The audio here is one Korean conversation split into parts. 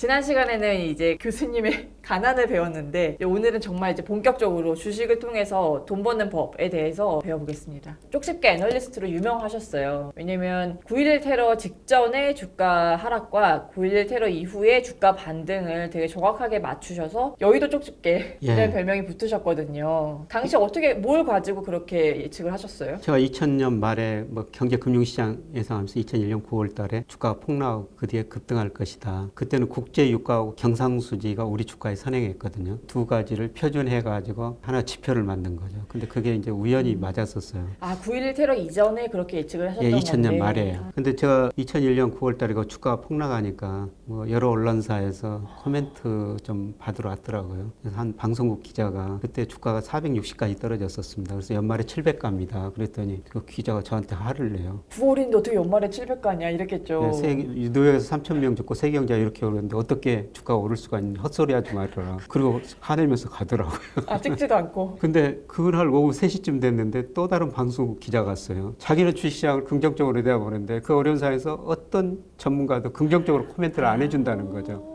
지난 시간에는 이제 교수님의 가난을 배웠는데 오늘은 정말 이제 본격적으로 주식을 통해서 돈 버는 법에 대해서 배워보겠습니다. 쪽집게 애널리스트로 유명하셨어요. 왜냐면 9.11 테러 직전의 주가 하락과 9.11 테러 이후의 주가 반등을 되게 정확하게 맞추셔서 여의도 쪽집게라는 별명이 붙으셨거든요. 당시 어떻게 뭘 가지고 그렇게 예측을 하셨어요? 제가 2000년 말에 뭐 경제금융시장 예상하면서 2001년 9월 달에 주가가 폭락하고 그 뒤에 급등할 것이다. 그때는 국제유가하고 경상수지가 우리 주가에 선행했거든요. 두 가지를 표준해가지고 하나 지표를 만든 거죠. 근데 그게 이제 우연히 맞았었어요. 아, 9.11 테러 이전에 그렇게 예측을 하셨던 예, 건데. 2000년 말에요. 근데 제가 2001년 9월 달에 그 주가가 폭락하니까 뭐 여러 언론사에서 코멘트 좀 받으러 왔더라고요. 그래서 한 방송국 기자가 그때 주가가 460까지 떨어졌었습니다. 그래서 연말에 700가입니다. 그랬더니 그 기자가 저한테 화를 내요. 9월인데 어떻게 연말에 700가냐 이랬겠죠. 네, 뉴욕에서 3,000명 죽고 세계경제가 이렇게 오르는데 어떻게 주가가 오를 수가 있는 헛소리 하지 말아라. 그리고 화내면서 가더라고요. 아, 찍지도 않고. 근데 그날 오후 3시쯤 됐는데 또 다른 방송국 기자가 왔어요. 자기는 주식시장을 긍정적으로 내다보는데 그 어려운 사회에서 어떤 전문가도 긍정적으로 코멘트를 안 해준다는 거죠.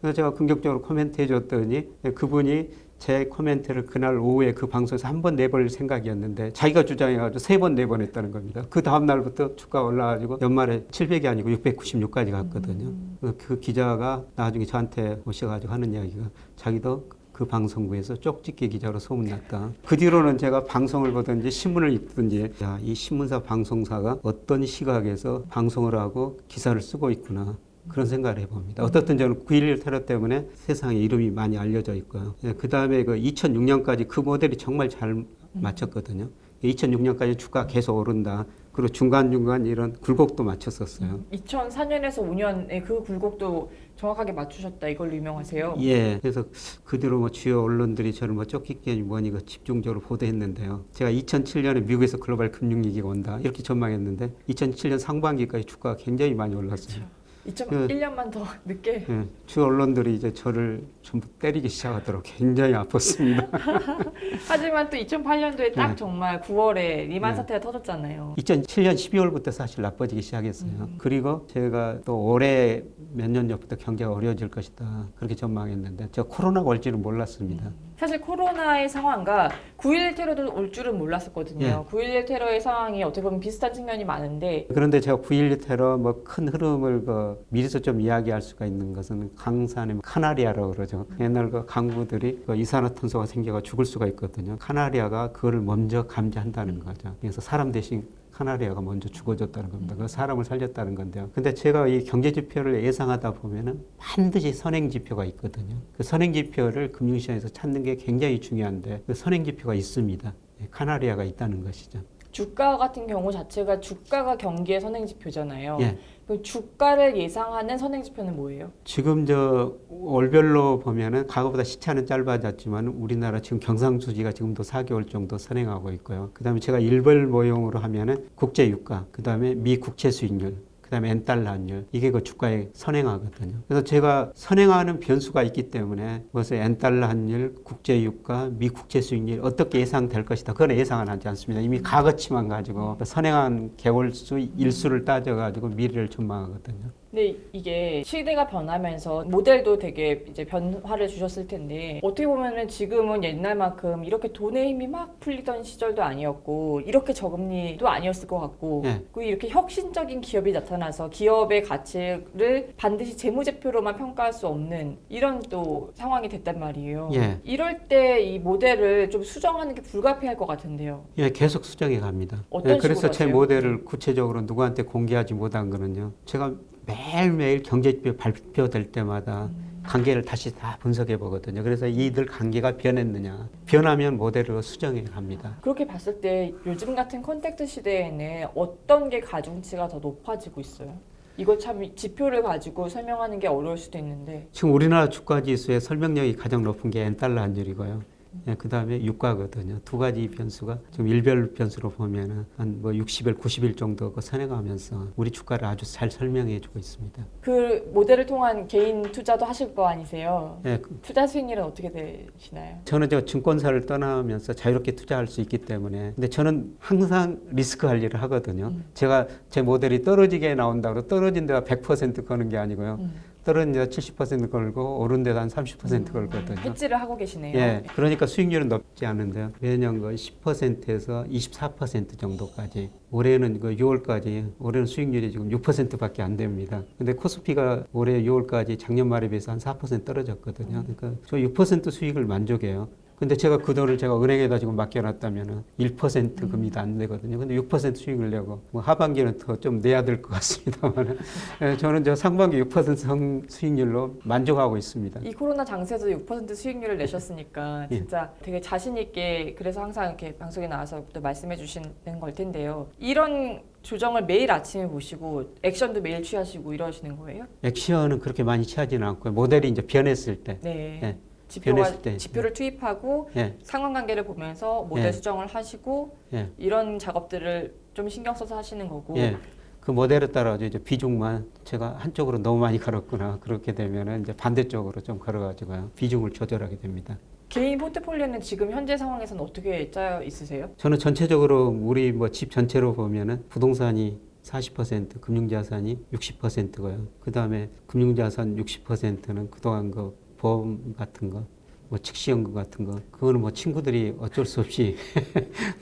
그래서 제가 긍정적으로 코멘트 해줬더니 그분이 제 코멘트를 그날 오후에 그 방송에서 한 번 내볼 생각이었는데 자기가 주장해가지고 3번 내보냈다는 겁니다. 그 다음 날부터 주가 올라가지고 연말에 700이 아니고 696까지 갔거든요. 그 기자가 나중에 저한테 오셔가지고 하는 이야기가 자기도 그 방송국에서 쪽집게 기자로 소문났다. 그 뒤로는 제가 방송을 보든지 신문을 읽든지 야, 이 신문사 방송사가 어떤 시각에서 방송을 하고 기사를 쓰고 있구나. 그런 생각을 해봅니다. 어떻든 저는 9.11 테러 때문에 세상에 이름이 많이 알려져 있고요. 그 다음에 그 2006년까지 그 모델이 정말 잘 맞췄거든요. 2006년까지 주가 계속 오른다. 그리고 중간중간 이런 굴곡도 맞췄었어요. 2004년에서 5년에 그 굴곡도 정확하게 맞추셨다 이걸로 유명하세요. 예. 그래서 그 뒤로 뭐 주요 언론들이 저를 뭐 쫓기게 뭐니 그 집중적으로 보도했는데요. 제가 2007년에 미국에서 글로벌 금융위기가 온다 이렇게 전망했는데 2007년 상반기까지 주가가 굉장히 많이 올랐어요. 그렇죠. 2001년만 더 늦게. 예, 주 언론들이 이제 저를 전부 때리기 시작하더라고요. 굉장히 아팠습니다. 하지만 또 2008년도에 딱 정말 9월에 리만 사태가 터졌잖아요. 2007년 12월부터 사실 나빠지기 시작했어요. 그리고 제가 또 올해 몇 년 전부터 경제가 어려워질 것이다. 그렇게 전망했는데 제가 코로나가 올 줄은 몰랐습니다. 사실 코로나의 상황과 9.11 테러도 올 줄은 몰랐었거든요. 9.11 테러의 상황이 어떻게 보면 비슷한 측면이 많은데 그런데 제가 9.11 테러 뭐 큰 흐름을 미리서 좀 이야기할 수가 있는 것은 강산의 카나리아라고 그러죠. 옛날 그 강구들이 이산화탄소가 생겨가 죽을 수가 있거든요. 카나리아가 그거를 먼저 감지한다는 거죠. 그래서 사람 대신 카나리아가 먼저 죽어졌다는 겁니다. 그 사람을 살렸다는 건데요. 근데 제가 이 경제 지표를 예상하다 보면은 반드시 선행 지표가 있거든요. 그 선행 지표를 금융시장에서 찾는 게 굉장히 중요한데 그 선행 지표가 있습니다. 카나리아가 있다는 것이죠. 주가 같은 경우 자체가 주가가 경기의 선행지표잖아요. 예. 그 주가를 예상하는 선행지표는 뭐예요? 지금 저 월별로 보면은 과거보다 시차는 짧아졌지만 우리나라 지금 경상수지가 지금도 4개월 정도 선행하고 있고요. 그다음에 제가 일별 모형으로 하면은 국제유가, 그다음에 미 국채 수익률, 그다음에 엔달러 환율 이게 그 주가에 선행하거든요. 그래서 제가 선행하는 변수가 있기 때문에 그래서 엔달러 환율, 국제유가, 미 국채 수익률 어떻게 예상될 것이다. 그건 예상은 하지 않습니다. 이미 과거치만 가지고 선행한 개월수, 일수를 따져가지고 미래를 전망하거든요. 근데 이게 시대가 변하면서 모델도 되게 이제 변화를 주셨을 텐데 어떻게 보면은 지금은 옛날만큼 이렇게 돈의 힘이 막 풀리던 시절도 아니었고 이렇게 저금리도 아니었을 것 같고 그리고 이렇게 혁신적인 기업이 나타나서 기업의 가치를 반드시 재무제표로만 평가할 수 없는 이런 또 상황이 됐단 말이에요. 이럴 때 이 모델을 좀 수정하는 게 불가피할 것 같은데요. 계속 수정해 갑니다. 어떤 식으로 그래서 제 하세요? 모델을 구체적으로 누구한테 공개하지 못한 거는요. 제가 매일매일 경제지표 발표될 때마다 관계를 다시 다 분석해 보거든요. 그래서 이들 관계가 변했느냐. 변하면 모델을 수정해 갑니다. 그렇게 봤을 때 요즘 같은 컨택트 시대에는 어떤 게 가중치가 더 높아지고 있어요? 이거 참 지표를 가지고 설명하는 게 어려울 수도 있는데 지금 우리나라 주가지수의 설명력이 가장 높은 게 엔달러 환율이고요. 그 다음에 유가거든요. 두 가지 변수가 지금 일별 변수로 보면은 한 뭐 60일, 90일 정도 선행하면서 우리 주가를 아주 잘 설명해 주고 있습니다. 그 모델을 통한 개인 투자도 하실 거 아니세요? 투자 수익률은 어떻게 되시나요? 저는 저 증권사를 떠나면서 자유롭게 투자할 수 있기 때문에 근데 저는 항상 리스크 관리를 하거든요. 제가 제 모델이 떨어지게 나온다고 떨어진 데가 100% 거는 게 아니고요. 떨어진 데다 70% 걸고 오른 데다 한 30% 걸거든요. 해지를 하고 계시네요. 예, 그러니까 수익률은 높지 않은데요. 매년 그 10%에서 24% 정도까지. 올해는 그 6월까지 올해는 수익률이 지금 6%밖에 안 됩니다. 근데 코스피가 올해 6월까지 작년 말에 비해서 한 4% 떨어졌거든요. 그러니까 저 6% 수익을 만족해요. 근데 제가 그 돈을 제가 은행에다 지금 맡겨놨다면 1% 금리도 안 되거든요. 근데 6% 수익을 내고 뭐 하반기는 더 좀 내야 될 것 같습니다만 저는 저 상반기 6% 수익률로 만족하고 있습니다. 이 코로나 장세에서 6% 수익률을 내셨으니까 진짜 되게 자신 있게 그래서 항상 이렇게 방송에 나와서 또 말씀해 주시는 걸 텐데요. 이런 조정을 매일 아침에 보시고 액션도 매일 취하시고 이러시는 거예요? 액션은 그렇게 많이 취하지는 않고요. 모델이 이제 변했을 때. 네. 예. 변했을 때. 지표를 투입하고 예. 상관관계를 보면서 모델 예. 수정을 하시고 예. 이런 작업들을 좀 신경 써서 하시는 거고. 예. 그 모델에 따라 이제 비중만 제가 한쪽으로 너무 많이 걸었구나. 그렇게 되면은 이제 반대쪽으로 좀 걸어가지고요. 비중을 조절하게 됩니다. 개인 포트폴리오는 지금 현재 상황에서는 어떻게 짜여 있으세요? 저는 전체적으로 우리 뭐 집 전체로 보면은 부동산이 40%, 금융자산이 60%고요. 그 다음에 금융자산 60%는 그동안 그 보험 같은 거, 뭐 즉시연금 같은 거, 그거는 뭐 친구들이 어쩔 수 없이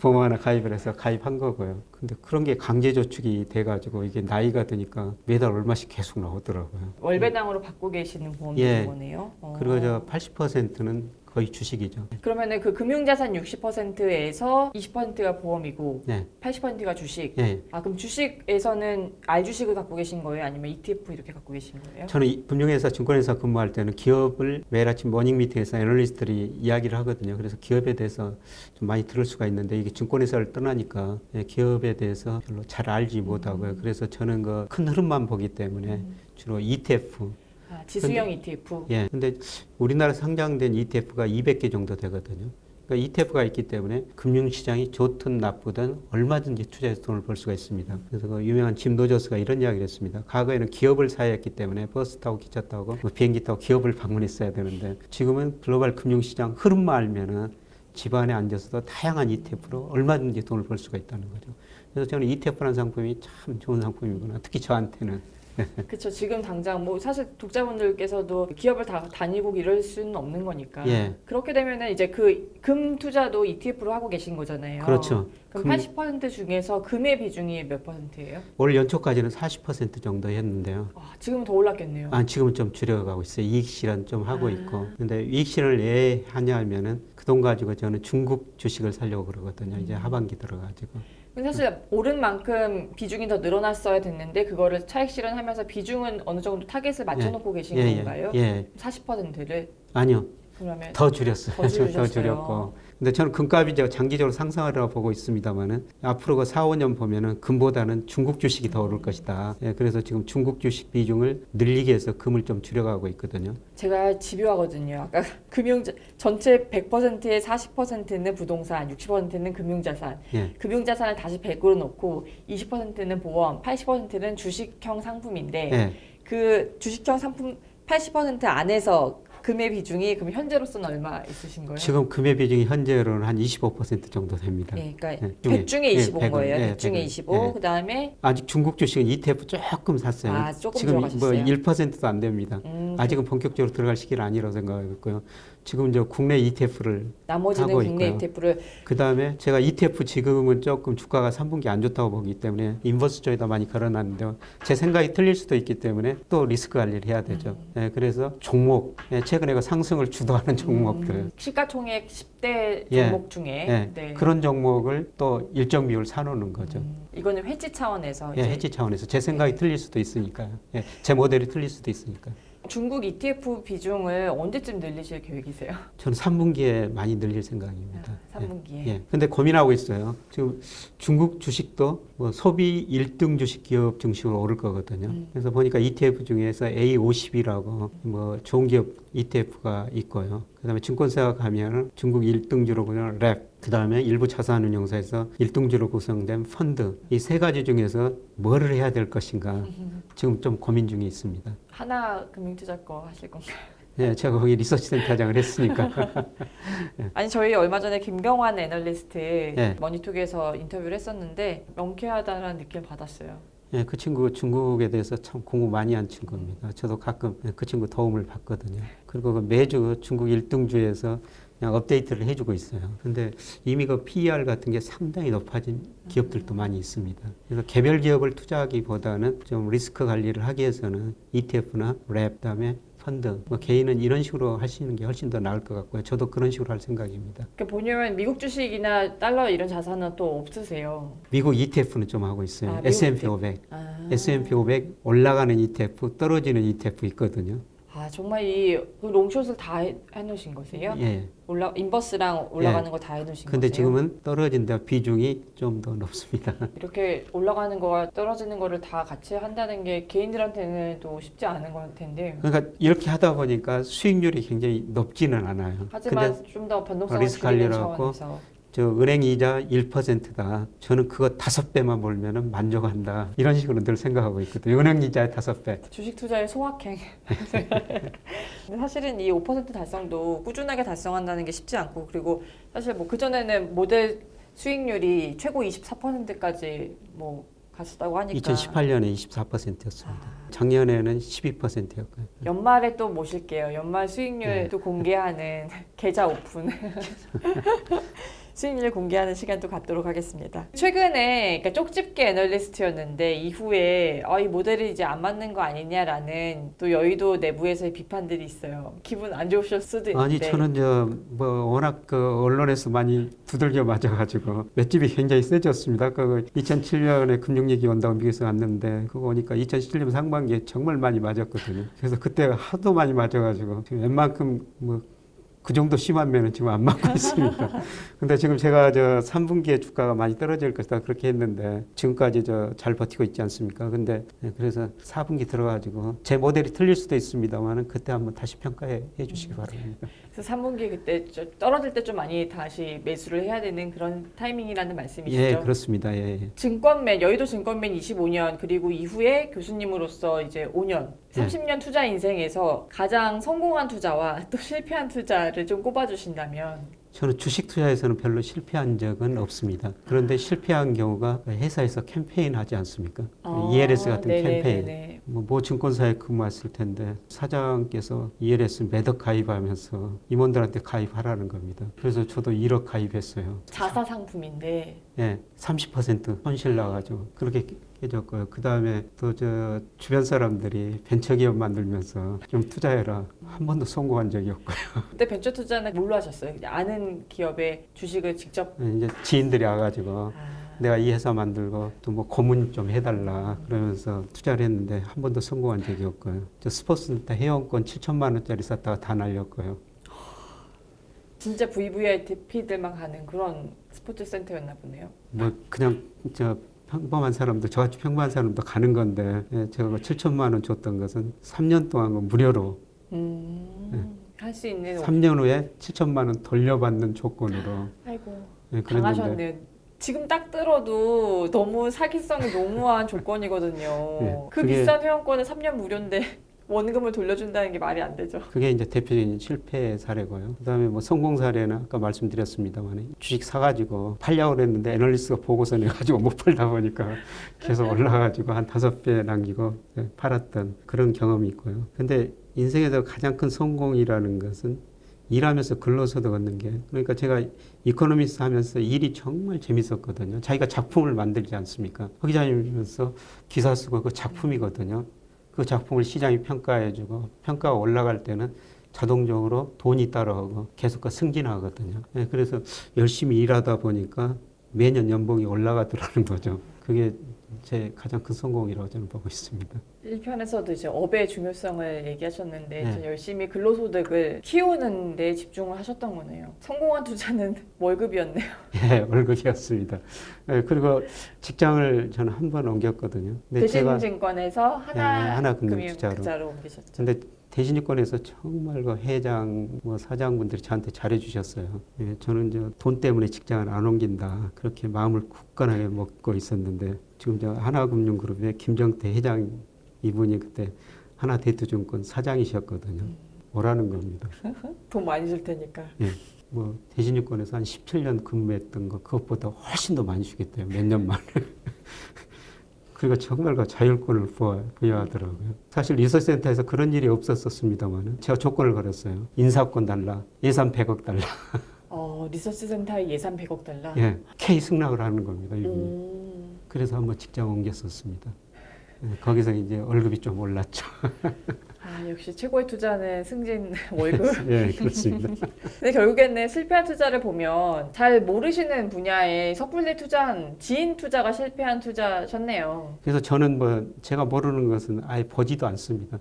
보험 하나 가입을 해서 가입한 거고요. 근데 그런 게 강제저축이 돼가지고 이게 나이가 드니까 매달 얼마씩 계속 나오더라고요. 월배당으로 받고 계시는 보험인 예. 거네요. 그리고 저 80%는 거의 주식이죠. 그러면은 그 금융자산 60%에서 20%가 보험이고 네. 80%가 주식. 예. 아 그럼 주식에서는 알주식을 갖고 계신 거예요? 아니면 ETF 이렇게 갖고 계신 거예요? 저는 금융회사, 증권회사 근무할 때는 기업을 매일 아침 모닝 미팅에서 애널리스트들이 이야기를 하거든요. 그래서 기업에 대해서 좀 많이 들을 수가 있는데 이게 증권회사를 떠나니까 기업에 대해서 별로 잘 알지 못하고요. 그래서 저는 그 큰 흐름만 보기 때문에 주로 ETF. 아, 지수형 ETF. 예. 근데 우리나라 상장된 ETF가 200개 정도 되거든요. 그러니까 ETF가 있기 때문에 금융시장이 좋든 나쁘든 얼마든지 투자해서 돈을 벌 수가 있습니다. 그래서 그 유명한 짐 로저스가 이런 이야기를 했습니다. 과거에는 기업을 사야 했기 때문에 버스 타고 기차 타고 뭐 비행기 타고 기업을 방문했어야 되는데 지금은 글로벌 금융시장 흐름만 알면은 집안에 앉아서도 다양한 ETF로 얼마든지 돈을 벌 수가 있다는 거죠. 그래서 저는 ETF라는 상품이 참 좋은 상품이구나. 특히 저한테는. 그렇죠. 지금 당장 뭐 사실 독자분들께서도 기업을 다 다니고 이럴 수는 없는 거니까. 예. 그렇게 되면은 이제 그 금 투자도 ETF로 하고 계신 거잖아요. 그렇죠. 그럼 80% 중에서 금의 비중이 몇 %예요? 올 연초까지는 40% 정도 했는데요. 아, 지금은 더 올랐겠네요. 아, 지금은 좀 줄여가고 있어요. 이익 실현 좀 하고 있고. 근데 이익 실현을 왜 하냐 하면은 그 돈 가지고 저는 중국 주식을 사려고 그러거든요. 이제 하반기 들어가지고. 근데 사실 오른 만큼 비중이 더 늘어났어야 됐는데 그거를 차익 실현하면서 비중은 어느 정도 타겟을 맞춰놓고 계신 건가요? 예. 40%를 아니요. 그러면 더 줄였어요. 더 줄이셨어요. 더 줄였고. 근데 저는 금값이 이제 장기적으로 상승하리라고 보고 있습니다만은 앞으로 그 4, 5년 보면은 금보다는 중국 주식이 더 오를 것이다. 예, 그래서 지금 중국 주식 비중을 늘리기 위해서 금을 좀 줄여가고 있거든요. 제가 집요하거든요. 아까 전체 100%의 40%는 부동산, 60%는 금융자산. 예. 금융자산을 다시 100으로 놓고 20%는 보험, 80%는 주식형 상품인데 예. 그 주식형 상품 80% 안에서 금의 비중이 그럼 현재로서는 얼마 있으신 거예요? 지금 금의 비중이 현재로는 한 25% 정도 됩니다. 예, 그러니까 예, 100 중에 25인 100은, 거예요. 예, 100 중에 100은. 25. 예. 그다음에 아직 중국 주식은 ETF 조금 샀어요. 아, 조금 지금 뭐 들어가셨어요? 1%도 안 됩니다. 아직은 본격적으로 들어갈 시기는 아니라고 생각하고 있고요. 지금 이제 국내 ETF를 나머지는 하고 국내 있고요. ETF를 그 다음에 제가 ETF 지금은 조금 주가가 3분기 안 좋다고 보기 때문에 인버스 쪽에다 많이 걸어놨는데요. 제 생각이 틀릴 수도 있기 때문에 또 리스크 관리를 해야 되죠. 예, 그래서 종목, 최근에 그 상승을 주도하는 종목들. 시가총액 10대 예. 종목 중에 예, 네. 그런 종목을 또 일정 비율 사놓는 거죠. 이거는 회지 차원에서 예, 이제 해지 차원에서 제 생각이 틀릴 수도 있으니까요. 예, 제 모델이 틀릴 수도 있으니까요. 중국 ETF 비중을 언제쯤 늘리실 계획이세요? 저는 3분기에 많이 늘릴 생각입니다. 3분기에. 예. 근데 고민하고 있어요. 지금 중국 주식도 뭐 소비 1등 주식 기업 증시로 오를 거거든요. 그래서 보니까 ETF 중에서 A50이라고 뭐 좋은 기업 ETF가 있고요. 그다음에 증권사가 가면은 중국 1등주로 그냥 랩, 그다음에 일부 자산운용사에서 1등주로 구성된 펀드, 이 세 가지 중에서 뭐를 해야 될 것인가 지금 좀 고민 중에 있습니다. 하나 금융투자 거 하실 건가요? 예, 제가 거기 리서치 센터장을 했으니까. 아니 저희 얼마 전에 김경환 애널리스트 예. 머니톡에서 인터뷰를 했었는데 명쾌하다라는 느낌을 받았어요. 예, 그 친구 중국에 대해서 참 공부 많이 한 친구입니다. 저도 가끔 그 친구 도움을 받거든요. 그리고 그 매주 중국 1등주에서 그냥 업데이트를 해주고 있어요. 근데 이미 그 PER 같은 게 상당히 높아진 기업들도 많이 있습니다. 그래서 개별 기업을 투자하기보다는 좀 리스크 관리를 하기 위해서는 ETF나 랩, 그다음에 펀드, 뭐 개인은 이런 식으로 하시는 게 훨씬 더 나을 것 같고요. 저도 그런 식으로 할 생각입니다. 그 보면 미국 주식이나 달러 이런 자산은 또 없으세요. 미국 ETF는 좀 하고 있어요. 아, 미국 S&P 500. S&P 500 올라가는 ETF, 떨어지는 ETF 있거든요. 아 정말 그 롱숏을 다 해놓으신 거세요? 예. 인버스랑 올라가는 거 다 해놓으신 근데 거세요? 지금은 떨어진다 비중이 좀 더 높습니다. 이렇게 올라가는 거와 떨어지는 거를 다 같이 한다는 게 개인들한테는 또 쉽지 않은 걸 텐데. 그러니까 이렇게 하다 보니까 수익률이 굉장히 높지는 않아요. 하지만 근데 좀 더 변동성을 리스크 줄이는 관리를 하고 차원에서. 저 은행 이자 1%다. 저는 그거 5배만 벌면은 만족한다. 이런 식으로 늘 생각하고 있거든요. 은행 이자의 5배. 주식 투자의 소확행. 근데 사실은 이 5% 달성도 꾸준하게 달성한다는 게 쉽지 않고, 그리고 사실 뭐 그전에는 모델 수익률이 최고 24%까지 뭐 갔었다고 하니까 2018년에 24%였습니다. 작년에는 12%였고요. 연말에 또 모실게요. 연말 수익률도 공개하는 계좌 오픈. 수익률 공개하는 시간도 갖도록 하겠습니다. 최근에 그러니까 쪽집게 애널리스트였는데 이후에 이 모델이 이제 안 맞는 거 아니냐라는 또 여의도 내부에서의 비판들이 있어요. 기분 안 좋으실 수도 있는데. 아니 저는 뭐 워낙 그 언론에서 많이 두들겨 맞아가지고 맷집이 굉장히 세졌습니다. 그 2007년에 금융위기 온다고 미국에서 왔는데 그거 보니까 2017년 상반기에 정말 많이 맞았거든요. 그래서 그때 하도 많이 맞아가지고 지금 웬만큼 뭐 그 정도 심하면은 지금 안 맞고 있습니다. 근데 지금 제가 3분기에 주가가 많이 떨어질 것이다 그렇게 했는데 지금까지 잘 버티고 있지 않습니까? 근데 그래서 4분기 들어가지고 제 모델이 틀릴 수도 있습니다만은 그때 한번 다시 평가해 주시기 바랍니다. 그래서 3분기 그때 떨어질 때 좀 많이 다시 매수를 해야 되는 그런 타이밍이라는 말씀이시죠? 예, 그렇습니다. 예. 증권맨, 여의도 증권맨 25년, 그리고 이후에 교수님으로서 이제 5년, 30년 투자 인생에서 가장 성공한 투자와 또 실패한 투자를 좀 꼽아주신다면? 저는 주식 투자에서는 별로 실패한 적은 없습니다. 그런데 실패한 경우가 회사에서 캠페인 하지 않습니까? ELS 같은 캠페인. 모 증권사에 근무했을 텐데 사장께서 ELS 매덕 가입하면서 임원들한테 가입하라는 겁니다. 그래서 저도 1억 가입했어요. 자사 상품인데. 예, 30% 손실 나가지고 그렇게 깨졌고요. 그 다음에 또 주변 사람들이 벤처기업 만들면서 좀 투자해라. 한 번도 성공한 적이 없고요. 그때 벤처 투자는 뭘로 하셨어요? 아는 기업의 주식을 직접? 이제 지인들이 와가지고 내가 이 회사 만들고 또 뭐 고문 좀 해달라 그러면서 투자를 했는데 한 번도 성공한 적이 없고요. 저 스포츠센터 회원권 7천만 원짜리 샀다가 다 날렸고요. 진짜 VVIP들만 가는 그런 스포츠 센터였나 보네요. 뭐 그냥 평범한 사람도 저같이 평범한 사람도 가는 건데 제가 7천만 원 줬던 것은 3년 동안 무료로 할 수 있는 3년 후에 7천만 원 돌려받는 조건으로 아이고 그랬는데 지금 딱 들어도 너무 사기성이 너무한 조건이거든요. 그 그게 비싼 회원권을 3년 무료인데 원금을 돌려준다는 게 말이 안 되죠. 그게 이제 대표적인 실패 사례고요. 그다음에 뭐 성공 사례는 아까 말씀드렸습니다만 주식 사가지고 팔려고 그랬는데 애널리스트가 보고서 내가지고 못 팔다 보니까 계속 올라가지고 한 5배 남기고 팔았던 그런 경험이 있고요. 근데 인생에서 가장 큰 성공이라는 것은 일하면서 근로소득 얻는 게, 그러니까 제가 이코노미스트 하면서 일이 정말 재밌었거든요. 자기가 작품을 만들지 않습니까? 허 기자님이면서 기사 쓰고 그 작품이거든요. 그 작품을 시장이 평가해주고 평가가 올라갈 때는 자동적으로 돈이 따라오고 계속 승진하거든요. 그래서 열심히 일하다 보니까 매년 연봉이 올라가더라는 거죠. 그게 제 가장 큰 성공이라고 저는 보고 있습니다. 1편에서도 이제 업의 중요성을 얘기하셨는데 이제 열심히 근로소득을 키우는 데 집중을 하셨던 거네요. 성공한 투자는 월급이었네요. 예, 월급이었습니다. 그리고 직장을 저는 한 번 옮겼거든요. 대신증권에서 하나금융투자로 옮기셨죠. 근데 대신증권에서 정말 그 회장, 사장분들이 저한테 잘해주셨어요. 예, 저는 돈 때문에 직장을 안 옮긴다. 그렇게 마음을 굳건하게 먹고 있었는데 지금 하나금융그룹의 김정태 회장 이분이 그때 하나대투증권 사장이셨거든요. 뭐라는 겁니다. 돈 많이 줄 테니까. 예, 대신증권에서 한 17년 근무했던 거 그것보다 훨씬 더 많이 주겠대요. 몇 년 만에. 그러니까 정말 그 자율권을 부여하더라고요. 사실 리서치센터에서 그런 일이 없었습니다만 제가 조건을 걸었어요. 인사권 달라, 예산 100억 달라. 리서치 센터에 예산 100억 달러. 예, K 승낙을 하는 겁니다. 그래서 한번 직장 옮겼었습니다. 예, 거기서 이제 월급이 좀 올랐죠. 역시 최고의 투자는 승진 월급. 예, 그렇습니다. 근데 결국에는 실패한 투자를 보면 잘 모르시는 분야에 섣불리 투자한 지인 투자가 실패한 투자셨네요. 그래서 저는 뭐 제가 모르는 것은 아예 보지도 않습니다.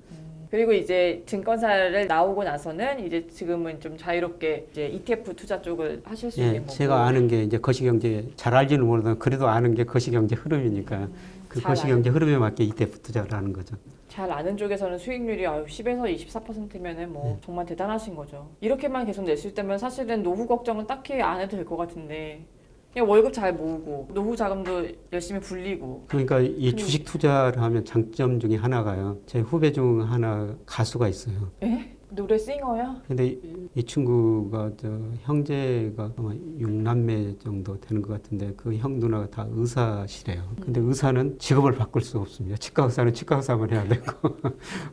그리고 이제 증권사를 나오고 나서는 이제 지금은 좀 자유롭게 이제 ETF 투자 쪽을 하실 수 있는 예, 거고. 제가 아는 게 이제 거시경제 잘 알지는 모르지만 그래도 아는 게 거시경제 흐름이니까 그 잘 거시경제 흐름에 맞게 ETF 투자를 하는 거죠. 잘 아는 쪽에서는 수익률이 10에서 24%면은 뭐 정말 대단하신 거죠. 이렇게만 계속 낼 수 있다면 사실은 노후 걱정은 딱히 안 해도 될 것 같은데 그냥 월급 잘 모으고 노후 자금도 열심히 불리고. 그러니까 이 주식 투자를 하면 장점 중에 하나가요. 제 후배 중 하나 가수가 있어요. 에? 노래 싱어야? 근데 이 친구가 형제가 아마 6남매 정도 되는 것 같은데 그 형 누나가 다 의사시래요. 근데 의사는 직업을 바꿀 수 없습니다. 치과 의사는 치과 의사만 해야 되고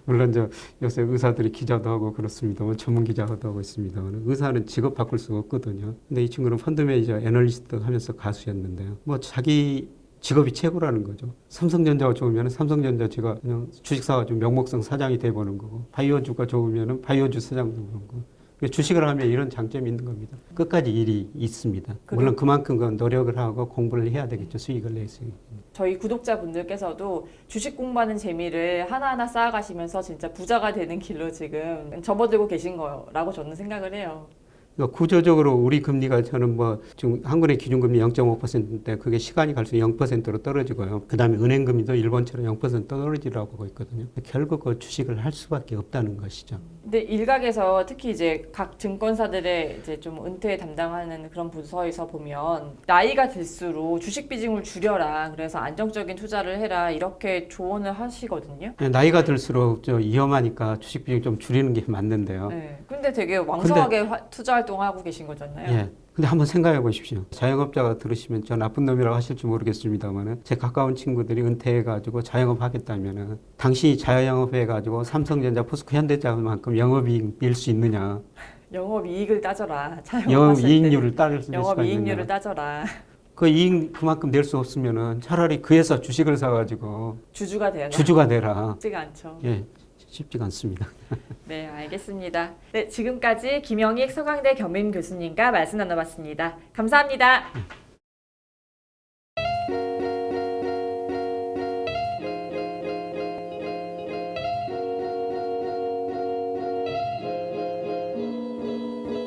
물론 요새 의사들이 기자도 하고 그렇습니다만 전문 기자도 하고 있습니다만 의사는 직업 바꿀 수가 없거든요. 근데 이 친구는 펀드 매니저, 애널리스트 하면서 가수였는데요. 뭐 자기 직업이 최고라는 거죠. 삼성전자가 좋으면 삼성전자 그냥 주식 사가지고 명목성 사장이 돼보는 거고, 바이오주가 좋으면 바이오주 사장도 되는 거고. 주식을 하면 이런 장점이 있는 겁니다. 끝까지 일이 있습니다. 물론 그만큼 그 노력을 하고 공부를 해야 되겠죠. 수익을 낼 수 있는. 저희 구독자분들께서도 주식 공부하는 재미를 하나하나 쌓아가시면서 진짜 부자가 되는 길로 지금 접어들고 계신 거라고 저는 생각을 해요. 그러니까 구조적으로 우리 금리가 저는 뭐 지금 한국의 기준금리 0.5%인데 그게 시간이 갈수록 0%로 떨어지고요. 그다음에 은행금리도 일본처럼 0% 떨어지라고 하고 있거든요. 결국 그 주식을 할 수밖에 없다는 것이죠. 근데 일각에서 특히 이제 각 증권사들의 이제 좀 은퇴 담당하는 그런 부서에서 보면 나이가 들수록 주식 비중을 줄여라. 그래서 안정적인 투자를 해라. 이렇게 조언을 하시거든요. 나이가 들수록 위험하니까 주식 비중 좀 줄이는 게 맞는데요. 네. 근데 되게 왕성하게 투자 활동하고 계신 거잖아요. 예. 근데 한번 생각해 보십시오. 자영업자가 들으시면 저 나쁜 놈이라고 하실지 모르겠습니다만은 제 가까운 친구들이 은퇴해가지고 자영업 하겠다면은 당신이 자영업해가지고 삼성전자, 포스코, 현대자만큼 영업이익 낼 수 있느냐? 영업이익을 따져라. 영업이익률을 따질 수 있느냐? 영업이익률을 따져라. 그 이익 그만큼 낼 수 없으면은 차라리 그 회사 주식을 사가지고 주주가 되라. 주주가 되라. 쉽지가 않죠. 예, 쉽지가 않습니다. 네, 알겠습니다. 네, 지금까지 김영익 서강대 겸임 교수님과 말씀 나눠봤습니다. 감사합니다.